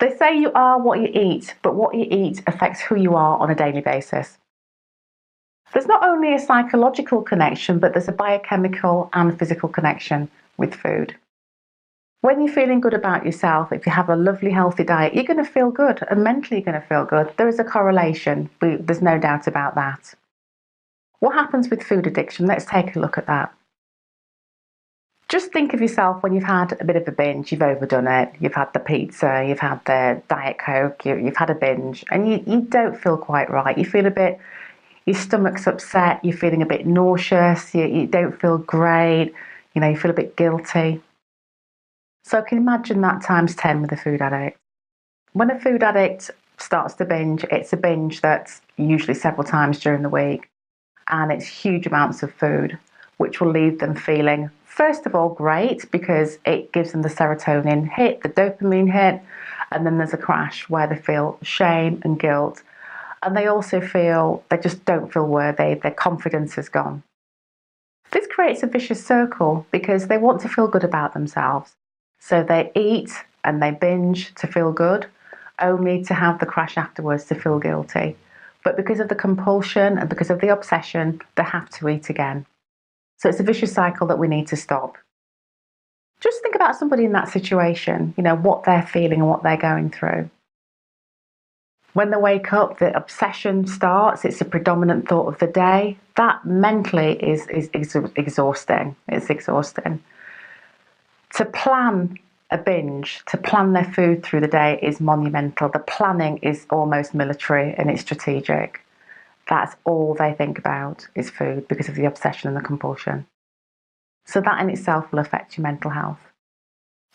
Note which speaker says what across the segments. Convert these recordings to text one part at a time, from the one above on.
Speaker 1: They say you are what you eat, but what you eat affects who you are on a daily basis. There's not only a psychological connection, but there's a biochemical and physical connection with food. When you're feeling good about yourself, if you have a lovely, healthy diet, you're going to feel good, and mentally you're going to feel good. There is a correlation, there's no doubt about that. What happens with food addiction? Let's take a look at that. Just think of yourself when you've had a bit of a binge, you've overdone it, you've had the pizza, you've had the Diet Coke, you've had a binge, and you don't feel quite right. You feel a bit, your stomach's upset, you're feeling a bit nauseous, you don't feel great, you feel a bit guilty. So I can imagine that times 10 with a food addict. When a food addict starts to binge, it's a binge that's usually several times during the week, and it's huge amounts of food, which will leave them feeling, first of all, great, because it gives them the serotonin hit, the dopamine hit, and then there's a crash where they feel shame and guilt, and they also feel they just don't feel worthy, their confidence is gone. This creates a vicious circle because they want to feel good about themselves. So they eat and they binge to feel good, only to have the crash afterwards to feel guilty. But because of the compulsion and because of the obsession, they have to eat again. So it's a vicious cycle that we need to stop. Just think about somebody in that situation, what they're feeling and what they're going through. When they wake up, the obsession starts, it's a predominant thought of the day. That mentally is exhausting. It's exhausting. To plan a binge, to plan their food through the day is monumental. The planning is almost military and it's strategic. That's all they think about is food because of the obsession and the compulsion. So that in itself will affect your mental health.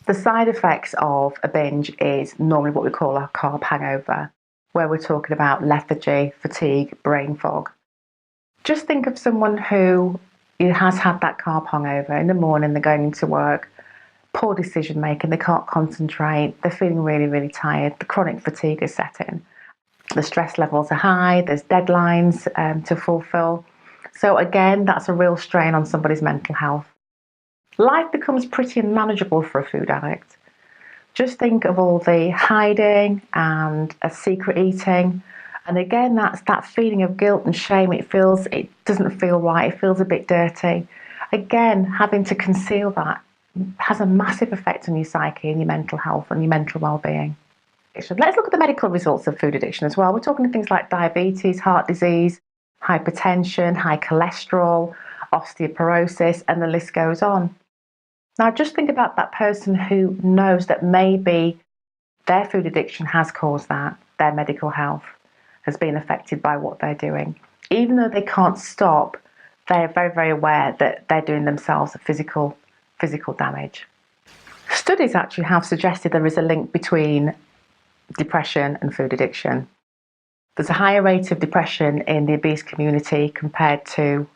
Speaker 1: The side effects of a binge is normally what we call a carb hangover, where we're talking about lethargy, fatigue, brain fog. Just think of someone who has had that carb hangover in the morning, they're going into work, poor decision making, they can't concentrate, they're feeling really, really tired, the chronic fatigue is setting. The stress levels are high, there's deadlines to fulfill. So again, that's a real strain on somebody's mental health. Life becomes pretty unmanageable for a food addict. Just think of all the hiding and a secret eating. And again, that's that feeling of guilt and shame. It doesn't feel right, it feels a bit dirty. Again, having to conceal that has a massive effect on your psyche and your mental health and your mental well-being. Let's look at the medical results of food addiction as well. We're talking things like diabetes, heart disease, hypertension, high cholesterol, osteoporosis, and the list goes on. Now, just think about that person who knows that maybe their food addiction has caused that, their medical health has been affected by what they're doing. Even though they can't stop, they're very, very aware that they're doing themselves physical damage. Studies actually have suggested there is a link between depression and food addiction. There's a higher rate of depression in the obese community compared to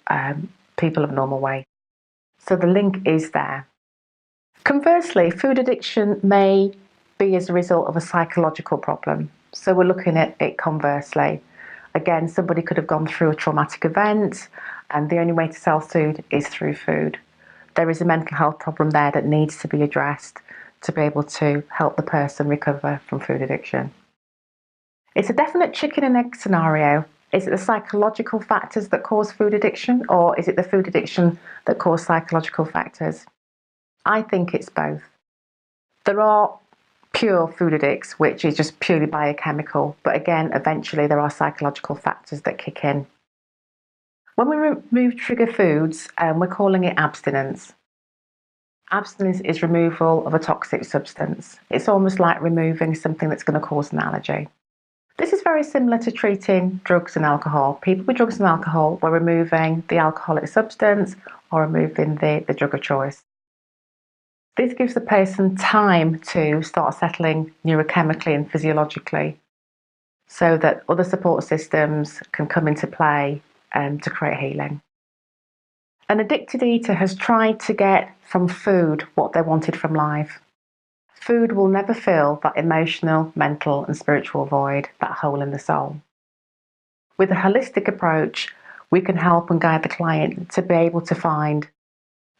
Speaker 1: people of normal weight. So the link is there. Conversely, food addiction may be as a result of a psychological problem. So we're looking at it conversely. Again, somebody could have gone through a traumatic event and the only way to self-soothe is through food. There is a mental health problem there that needs to be addressed to be able to help the person recover from food addiction. It's a definite chicken and egg scenario. Is it the psychological factors that cause food addiction, or is it the food addiction that cause psychological factors? I think it's both. There are pure food addicts, which is just purely biochemical, but again, eventually there are psychological factors that kick in. When we remove trigger foods, we're calling it abstinence. Abstinence is removal of a toxic substance. It's almost like removing something that's going to cause an allergy. This is very similar to treating drugs and alcohol. People with drugs and alcohol, we're removing the alcoholic substance or removing the drug of choice. This gives the person time to start settling neurochemically and physiologically so that other support systems can come into play to create healing. An addicted eater has tried to get from food what they wanted from life. Food will never fill that emotional, mental and spiritual void, that hole in the soul. With a holistic approach, we can help and guide the client to be able to find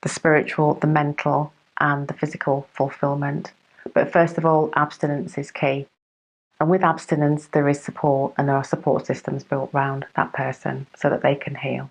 Speaker 1: the spiritual, the mental and the physical fulfillment. But first of all, abstinence is key. And with abstinence, there is support, and there are support systems built around that person so that they can heal.